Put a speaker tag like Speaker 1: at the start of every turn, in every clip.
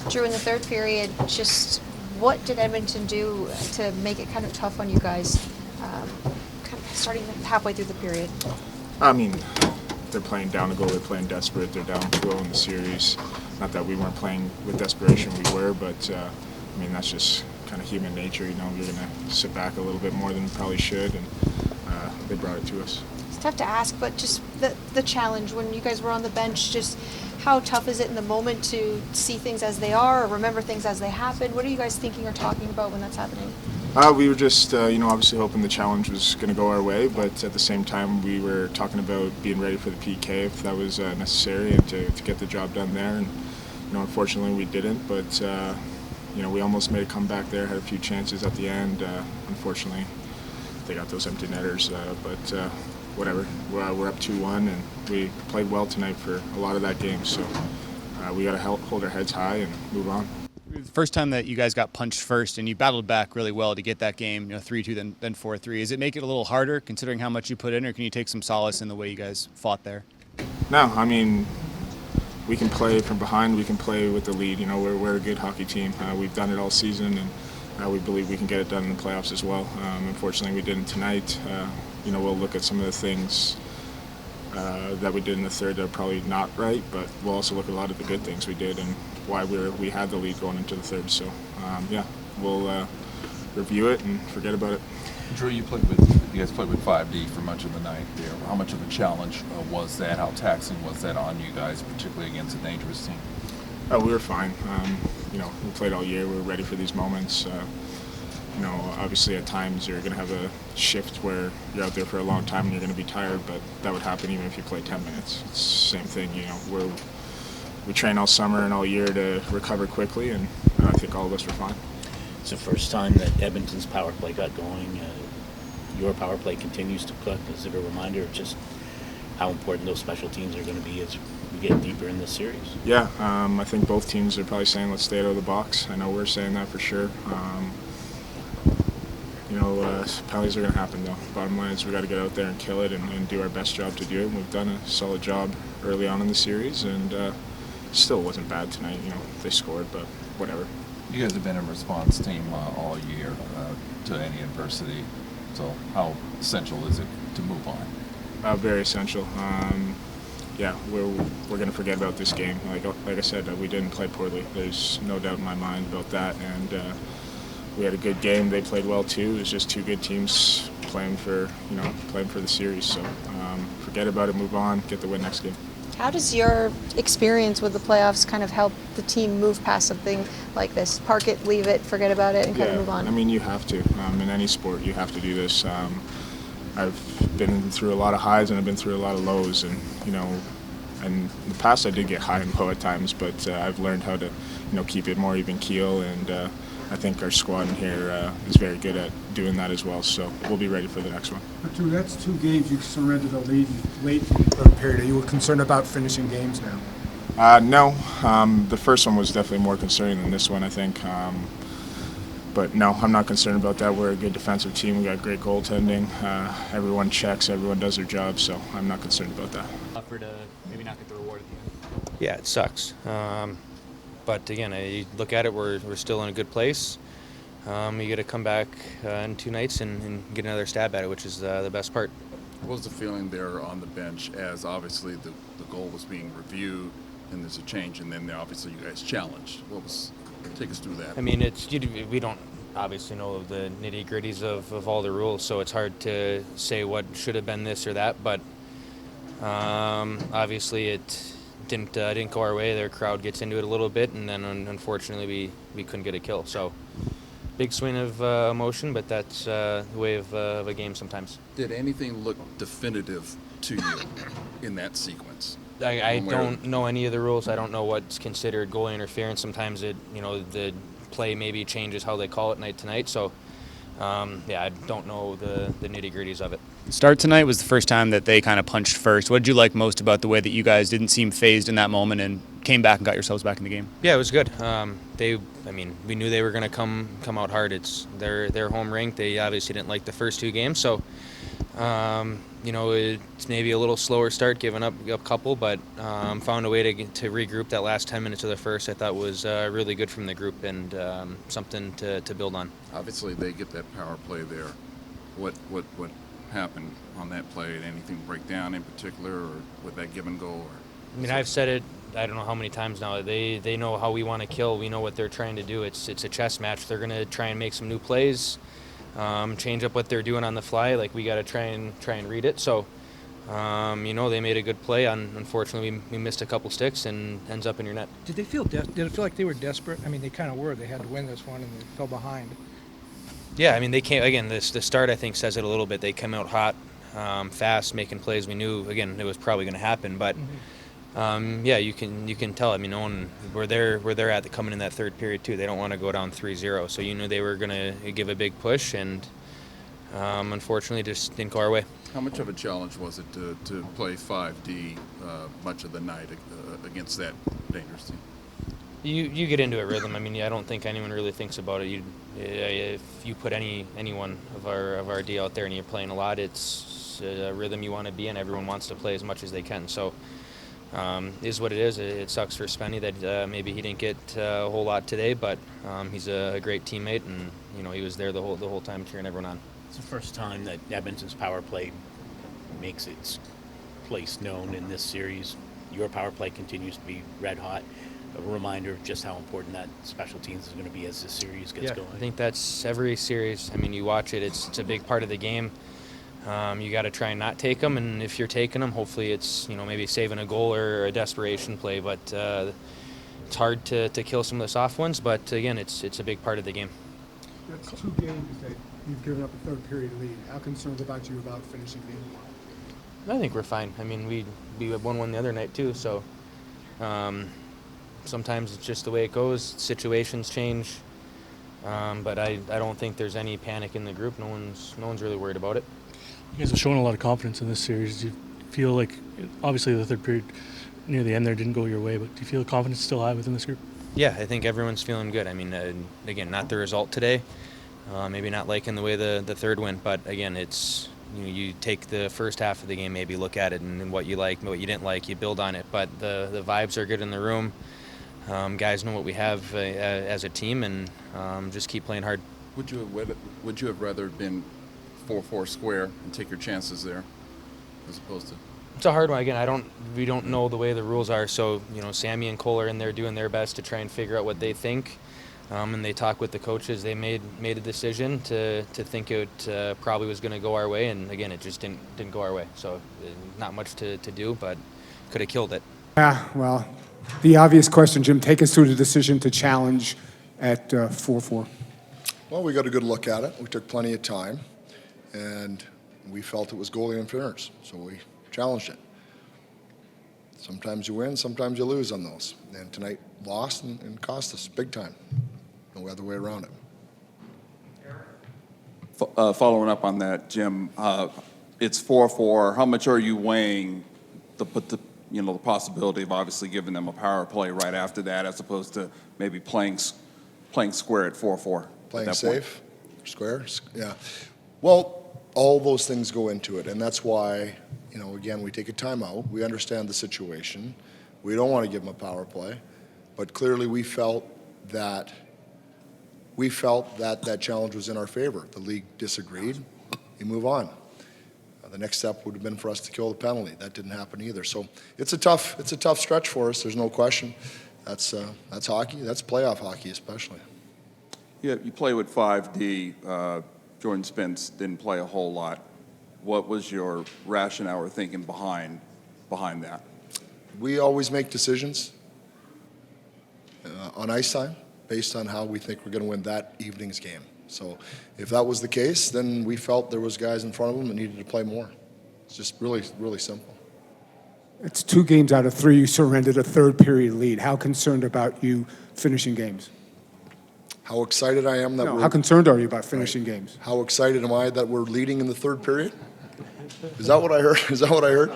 Speaker 1: Drew, in the third period, just what did Edmonton do to make it kind of tough on you guys, kind of starting halfway through the period?
Speaker 2: I mean, they're playing down a goal, they're playing desperate, they're down 2-0 in the series. Not that we weren't playing with desperation, we were, but I mean, that's just kind of human nature, you know. You're going to sit back a little bit more than you probably should, and they brought it to us.
Speaker 1: It's tough to ask, but just the challenge when you guys were on the bench, just how tough is it in the moment to see things as they are or remember things as they happen? What are you guys thinking or talking about when that's happening?
Speaker 2: We were just, obviously hoping the challenge was going to go our way, but at the same time we were talking about being ready for the PK if that was necessary and to get the job done there. And, unfortunately we didn't, but, we almost made a comeback there, had a few chances at the end. Unfortunately, they got those empty netters, but whatever. We're up 2-1, and we played well tonight for a lot of that game, so we got to hold our heads high and move on.
Speaker 3: The first time that you guys got punched first, and you battled back really well to get that game, 3-2, then 4-3. Does it make it a little harder considering how much you put in, or can you take some solace in the way you guys fought there?
Speaker 2: No, I mean, we can play from behind, we can play with the lead. We're a good hockey team. We've done it all season, and we believe we can get it done in the playoffs as well. Unfortunately, we didn't tonight. We'll look at some of the things that we did in the third that are probably not right, but we'll also look at a lot of the good things we did and why we had the lead going into the third. So, we'll review it and forget about it.
Speaker 4: Drew, you guys played with 5D for much of the night there. How much of a challenge was that? How taxing was that on you guys, particularly against a dangerous team?
Speaker 2: We were fine. We played all year. We were ready for these moments. Obviously at times you're going to have a shift where you're out there for a long time and you're going to be tired, but that would happen even if you play 10 minutes. It's the same thing, we train all summer and all year to recover quickly, and I think all of us were fine.
Speaker 5: It's the first time that Edmonton's power play got going. Your power play continues to cook. Is it a reminder of just how important those special teams are going to be as we get deeper in this series?
Speaker 2: Yeah, I think both teams are probably saying let's stay out of the box. I know we're saying that for sure. Penalties are going to happen though. Bottom line is we got to get out there and kill it and do our best job to do it. And we've done a solid job early on in the series, and still wasn't bad tonight. They scored, but whatever.
Speaker 4: You guys have been a response team all year to any adversity. So how essential is it to move on?
Speaker 2: Very essential. We're going to forget about this game. Like I said, we didn't play poorly. There's no doubt in my mind about that, and we had a good game. They played well too. It was just two good teams playing for the series. So forget about it, move on, get the win next game.
Speaker 1: How does your experience with the playoffs kind of help the team move past something like this? Park it, leave it, forget about it, and kind of move on?
Speaker 2: I mean, you have to. In any sport, you have to do this. I've been through a lot of highs and I've been through a lot of lows, and in the past I did get high and low at times, but I've learned how to keep it more even keel, and I think our squad in here is very good at doing that as well, so we'll be ready for the next one.
Speaker 6: Drew, that's 2 games you surrendered the lead late in the third period. Are you concerned about finishing games now?
Speaker 2: No. The first one was definitely more concerning than this one, I think. But no, I'm not concerned about that. We're a good defensive team. We got great goaltending. Everyone checks. Everyone does their job, so I'm not concerned about that.
Speaker 3: Offer to maybe not get the reward at the end.
Speaker 7: Yeah, it sucks. But again, you look at it, we're still in a good place. You got to come back in 2 nights and get another stab at it, which is the best part.
Speaker 8: What was the feeling there on the bench as obviously the goal was being reviewed and there's a change, and then obviously you guys challenged? Take us through that.
Speaker 7: I mean, we don't obviously know the nitty-gritties of all the rules, so it's hard to say what should have been this or that, but obviously it didn't go our way. Their crowd gets into it a little bit, and then unfortunately we couldn't get a kill. So big swing of emotion, but that's the way of a game sometimes.
Speaker 8: Did anything look definitive to you in that sequence?
Speaker 7: I don't know any of the rules. I don't know what's considered goal interference. Sometimes the play maybe changes how they call it night to night. So I don't know the nitty-gritties of it.
Speaker 3: Start tonight was the first time that they kind of punched first. What did you like most about the way that you guys didn't seem phased in that moment and came back and got yourselves back in the game?
Speaker 7: Yeah, it was good. We knew they were going to come out hard. It's their home rink. They obviously didn't like the first 2 games, so it's maybe a little slower start, giving up a couple, but found a way to regroup. That last 10 minutes of the first I thought was really good from the group and something to build on.
Speaker 8: Obviously, they get that power play there. What happened on that play? Did anything break down in particular, or with that give and go?
Speaker 7: I've said it, I don't know how many times now. They know how we want to kill. We know what they're trying to do. It's a chess match. They're going to try and make some new plays, change up what they're doing on the fly. Like, we got to try and read it. So, they made a good play. Unfortunately, we missed a couple sticks and ends up in your net.
Speaker 9: Did it feel like they were desperate? I mean, they kind of were. They had to win this one, and they fell behind.
Speaker 7: Yeah, they came again. The start, I think, says it a little bit. They came out hot, fast, making plays. We knew again it was probably going to happen, but you can tell. No one where they're at coming in that third period too. They don't want to go down 3-0, so you knew they were going to give a big push, and unfortunately, just didn't go our way.
Speaker 8: How much of a challenge was it to play 5D much of the night against that dangerous team?
Speaker 7: You get into a rhythm. I don't think anyone really thinks about it. If you put anyone of our D out there and you're playing a lot, it's a rhythm you want to be in. Everyone wants to play as much as they can. So, is what it is. It sucks for Spenny that maybe he didn't get a whole lot today, but he's a great teammate, and he was there the whole time cheering everyone on.
Speaker 5: It's the first time that Edmonton's power play makes its place known in this series. Your power play continues to be red hot. A reminder of just how important that special teams is going to be as this series gets going.
Speaker 7: I think that's every series. You watch it, it's a big part of the game. You got to try and not take them, and if you're taking them, hopefully it's maybe saving a goal or a desperation play. But it's hard to kill some of the soft ones. But again, it's a big part of the game.
Speaker 6: That's 2 games that you've given up a third period lead. How concerned about you about finishing game 1?
Speaker 7: I think we're fine. We won one the other night too, so. Sometimes it's just the way it goes. Situations change, but I don't think there's any panic in the group. No one's really worried about it.
Speaker 10: You guys have shown a lot of confidence in this series. Do you feel like, obviously the third period near the end there didn't go your way, but do you feel confidence still high within this group?
Speaker 7: Yeah, I think everyone's feeling good. Again, not the result today. Maybe not liking the way the third went, but again, it's you take the first half of the game, maybe look at it and what you like, what you didn't like, you build on it. But the vibes are good in the room. Guys know what we have as a team, and just keep playing hard.
Speaker 8: Would you have rather been 4-4 square and take your chances there, as opposed to?
Speaker 7: It's a hard one. Again, we don't know the way the rules are, so Sammy and Cole are in there doing their best to try and figure out what they think, and they talk with the coaches. They made a decision to think it probably was going to go our way, and again, it just didn't go our way. So not much to do, but could have killed it.
Speaker 6: Yeah, well, the obvious question, Jim, take us through the decision to challenge at 4-4.
Speaker 11: Well, we got a good look at it. We took plenty of time, and we felt it was goalie interference, so we challenged it. Sometimes you win, sometimes you lose on those. And tonight lost and cost us big time. No other way around it.
Speaker 4: Following up on that, Jim, it's 4-4. How much are you weighing the possibility of obviously giving them a power play right after that, as opposed to maybe playing square at 4-4?
Speaker 11: Playing safe, square, yeah. Well, all those things go into it, and that's why, again, we take a timeout. We understand the situation. We don't want to give them a power play, but clearly we felt that that challenge was in our favor. The league disagreed. You move on. The next step would have been for us to kill the penalty. That didn't happen either. So it's a tough stretch for us. There's no question. That's hockey. That's playoff hockey, especially.
Speaker 4: Yeah, you play with 5D. Jordan Spence didn't play a whole lot. What was your rationale or thinking behind that?
Speaker 11: We always make decisions on ice time based on how we think we're going to win that evening's game. So if that was the case, then we felt there was guys in front of them that needed to play more. It's just really, really simple.
Speaker 6: It's 2 games out of 3 you surrendered a third period lead. How concerned about you finishing games?
Speaker 11: How excited I am that
Speaker 6: How concerned are you about finishing games?
Speaker 11: How excited am I that we're leading in the third period? Is that what I heard? Is that what I heard?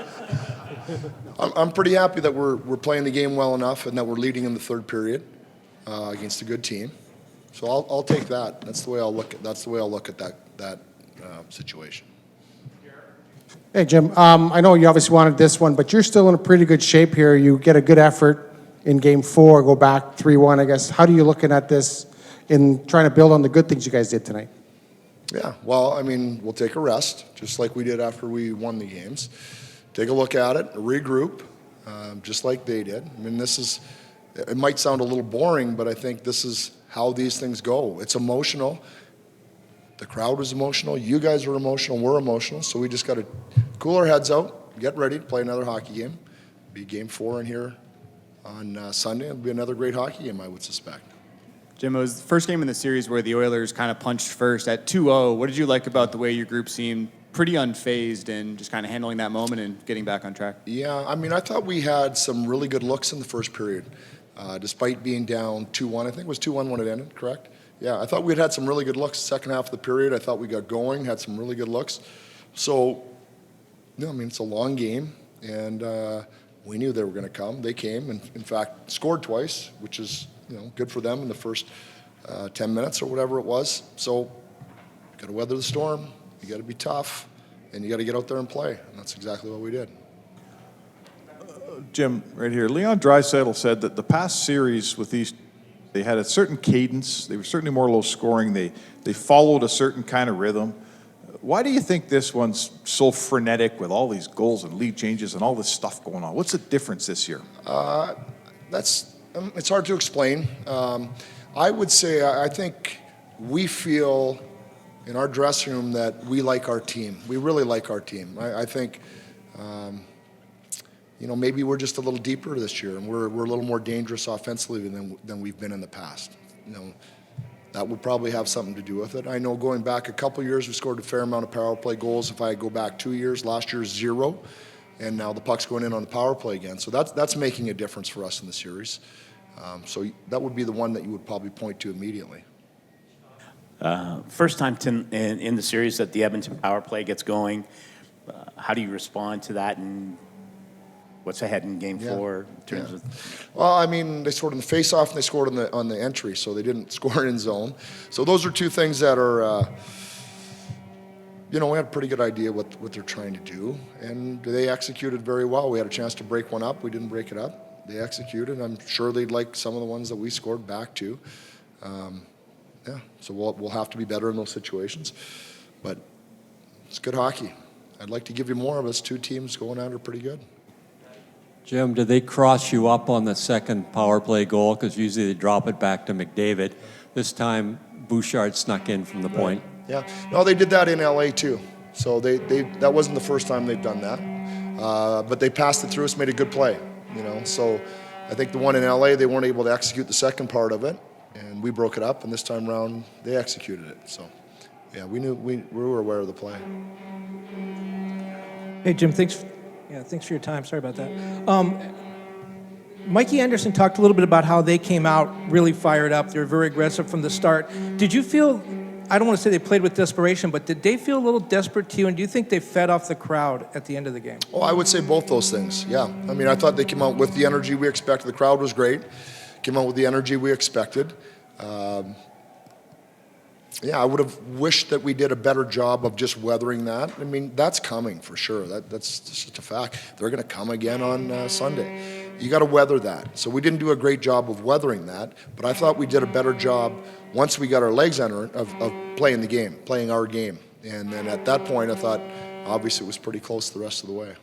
Speaker 11: I'm pretty happy that we're playing the game well enough and that we're leading in the third period against a good team. So I'll take that. That's the way I'll look at that situation.
Speaker 12: Hey, Jim. I know you obviously wanted this one, but you're still in a pretty good shape here. You get a good effort in Game 4, go back 3-1, I guess. How are you looking at this in trying to build on the good things you guys did tonight?
Speaker 11: Yeah, well, I mean, we'll take a rest, just like we did after we won the games. Take a look at it, regroup, just like they did. I mean, it might sound a little boring, but I think this is how these things go. It's emotional. The crowd was emotional. You guys were emotional. We're emotional. So we just got to cool our heads out, get ready to play another hockey game. Be Game 4 in here on Sunday. It'll be another great hockey game, I would suspect.
Speaker 3: Jim, it was the first game in the series where the Oilers kind of punched first at 2-0. What did you like about the way your group seemed pretty unfazed and just kind of handling that moment and getting back on track?
Speaker 11: Yeah, I mean, I thought we had some really good looks in the first period, despite being down 2-1. I think it was 2-1 when it ended, correct? Yeah, I thought we'd had some really good looks the second half of the period. I thought we got going, had some really good looks. So, I mean, it's a long game, and we knew they were going to come. They came, and in fact, scored twice, which is good for them in the first 10 minutes or whatever it was. So, you got to weather the storm. You got to be tough, and you got to get out there and play. And that's exactly what we did.
Speaker 13: Jim, right here. Leon Draisaitl said that the past series with these, they had a certain cadence. They were certainly more low scoring. They followed a certain kind of rhythm. Why do you think this one's so frenetic with all these goals and lead changes and all this stuff going on? What's the difference this year?
Speaker 11: It's hard to explain. I would say I think we feel in our dressing room that we like our team. We really like our team. I think, maybe we're just a little deeper this year, and we're a little more dangerous offensively than we've been in the past. That would probably have something to do with it. I know going back a couple years, we scored a fair amount of power play goals. If I go back 2 years, last year 0, and now the puck's going in on the power play again. So that's making a difference for us in the series. So that would be the one that you would probably point to immediately.
Speaker 5: First time in the series that the Edmonton power play gets going. How do you respond to that, and what's ahead in Game 4 in terms of? Well,
Speaker 11: I mean, they scored on the face-off and they scored on the entry, so they didn't score in zone. So those are two things that are, we had a pretty good idea what they're trying to do, and they executed very well. We had a chance to break one up. We didn't break it up. They executed. I'm sure they'd like some of the ones that we scored back too. So we'll have to be better in those situations. But it's good hockey. I'd like to give you more of us. Two teams going out are pretty good.
Speaker 14: Jim, did they cross you up on the second power play goal? Because usually they drop it back to McDavid. This time, Bouchard snuck in from the point.
Speaker 11: Yeah. No, they did that in LA too. So that wasn't the first time they've done that. But they passed it through us, made a good play. So I think the one in LA, they weren't able to execute the second part of it, and we broke it up. And this time around, they executed it. So, yeah, we were aware of the play.
Speaker 9: Hey, Jim, thanks for your time. Sorry about that. Mikey Anderson talked a little bit about how they came out really fired up. They were very aggressive from the start. Did you feel, I don't want to say they played with desperation, but did they feel a little desperate to you, and do you think they fed off the crowd at the end of the game?
Speaker 11: Well, I would say both those things, yeah. I mean, I thought they came out with the energy we expected. The crowd was great. Came out with the energy we expected. I would have wished that we did a better job of just weathering that. I mean, that's coming for sure. That's just a fact. They're going to come again on Sunday. You got to weather that. So we didn't do a great job of weathering that, but I thought we did a better job once we got our legs under it of playing the game, playing our game. And then at that point, I thought, obviously, it was pretty close the rest of the way.